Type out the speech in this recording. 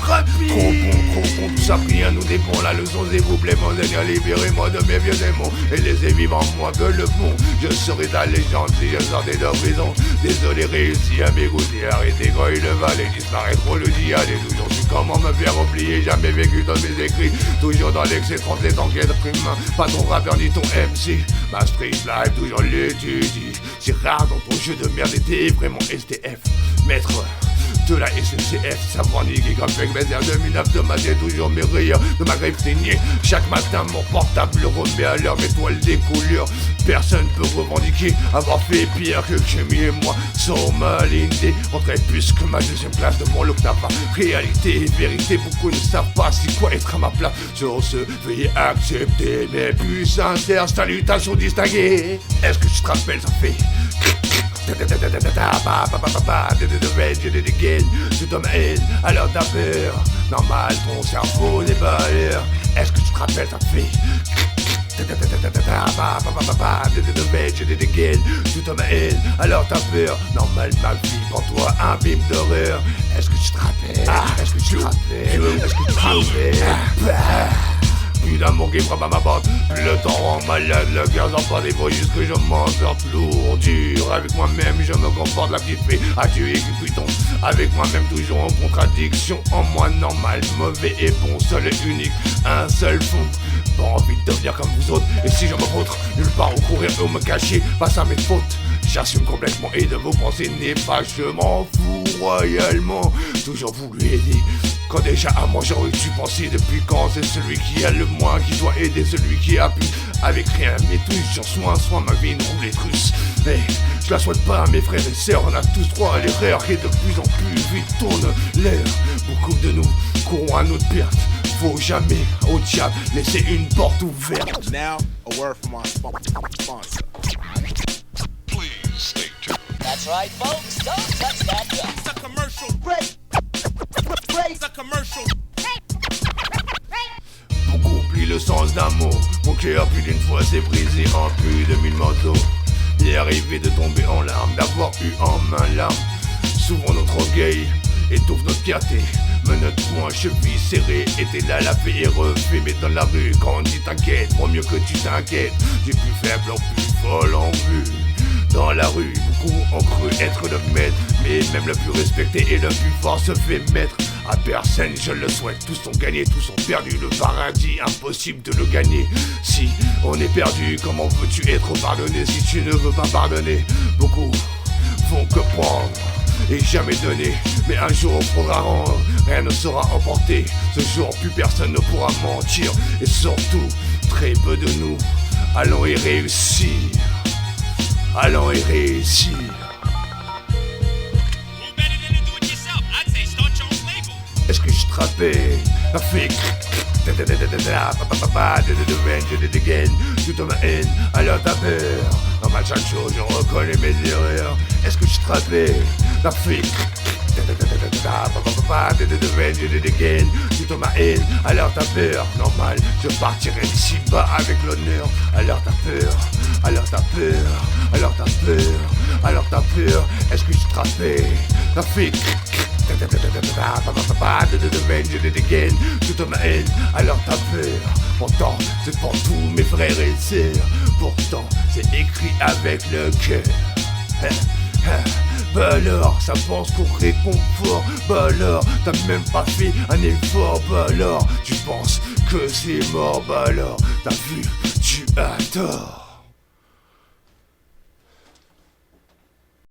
rapide. Trop bon, tout ça rien nous dépend. La leçon s'il vous plaît, mon Seigneur, libérez-moi de mes vieux démons et laissez vivre en moi que le bon. Je serai ta légende si je sortais de prison. Désolé, réussi à m'écouter, arrêtez quand il va aller disparaître. Trop le dia, et toujours su comment me faire oublier. Jamais vécu dans mes écrits, toujours dans l'excès, 37 enquêtes humain. Pas ton rappeur ni ton MC, ma street life toujours l'étudie. C'est rare dans ton jeu de merde et t'es vraiment STF, maître de la SNCF, savoir niquer grave avec mes airs 2009 de ma tête, toujours mes rires de ma griffe saignée. Chaque matin mon portable le remet à l'heure, mes toiles des couleurs. Personne peut revendiquer avoir fait pire que Jimmy et moi. Sans malignité, rentrer plus que ma deuxième place de mon l'octave. Réalité et vérité, beaucoup ne savent pas c'est quoi être à ma place. Sur ce, veuillez accepter mes plus sincères salutations distinguées. Est-ce que tu te rappelles, ça fait tu tombes haine, alors t'as peur. Normal, ton cerveau n'est pas à l'heure. Est-ce que tu te rappelles, ça fait tu tombes haine, alors t'as peur. Normal, ma vie pour toi un film d'horreur. Est-ce que tu te rappelles? Est-ce que tu te rappelles? Est-ce que tu te rappelles? Plus d'amour qui frappe à ma porte, plus le temps rend malade, le cœur s'en pas des bruits jusque je m'en sors lourd, dur. Avec moi-même je me comporte la petite fée, à tuer qui putain. Avec moi-même toujours en contradiction, en moi normal, mauvais et bon, seul et unique, un seul fond. Pas envie de devenir comme vous autres, et si je me vautre, nulle part où courir ou me cacher, face à mes fautes. J'assume complètement et de vos pensées n'est pas, je m'en fous royalement. Toujours voulu aider, quand déjà à moi j'aurais dû penser. Depuis quand c'est celui qui a le moins qui doit aider celui qui a plus. Avec rien mais toujours soin, ma vie ne roule les trucs. Mais je la souhaite pas à mes frères et sœurs, on a tous droit à l'erreur et de plus en plus vite tourne l'air. Beaucoup de nous courons à notre perte. Faut jamais au diable laisser une porte ouverte. Now, a word from our sponsor. That's right, folks. Don't touch that gun. It's a commercial. Break. It's a commercial. Beaucoup oublie le sens d'un mot. Mon cœur plus d'une fois s'est brisé en plus de 1000 manteaux. Il est arrivé de tomber en larmes, d'avoir eu en main l'arme. Souvent notre orgueil étouffe notre fierté. Menottes, poing, cheville serrée, était là la paix et refait. Mais dans la rue, quand on dit t'inquiète, vaut mieux que tu t'inquiètes. Du plus faible en plus folle en vue. Dans la rue, beaucoup ont cru être le maître, mais même le plus respecté et le plus fort se fait mettre à personne, je le souhaite. Tous sont gagnés, tous sont perdus. Le paradis, impossible de le gagner. Si on est perdu, comment veux-tu être pardonné si tu ne veux pas pardonner? Beaucoup font que prendre et jamais donner, mais un jour faudra rendre. Rien ne sera emporté. Ce jour, plus personne ne pourra mentir. Et surtout, très peu de nous allons y réussir. Allons y réussir. Est-ce que je te rappelle? La fake. Tout en ma haine, alors t'as peur. Normal chaque chose, je reconnais mes erreurs. Est-ce que je te rappelle? La fake. Tout en ma haine, alors t'as peur. Normal, je partirai d'ici bas avec l'honneur. Alors t'as peur, alors t'as peur, alors t'as peur, alors t'as peur. Est-ce que je te rappelle? La fake. Tout en ma haine, alors t'as peur. Pourtant, c'est pour tous mes frères et sœurs. Pourtant, c'est écrit avec le cœur. Bah alors, ça pense qu'on réconfort. Bah alors, t'as même pas fait un effort. Bah alors, tu penses que c'est mort. Bah alors, t'as vu, tu as tort.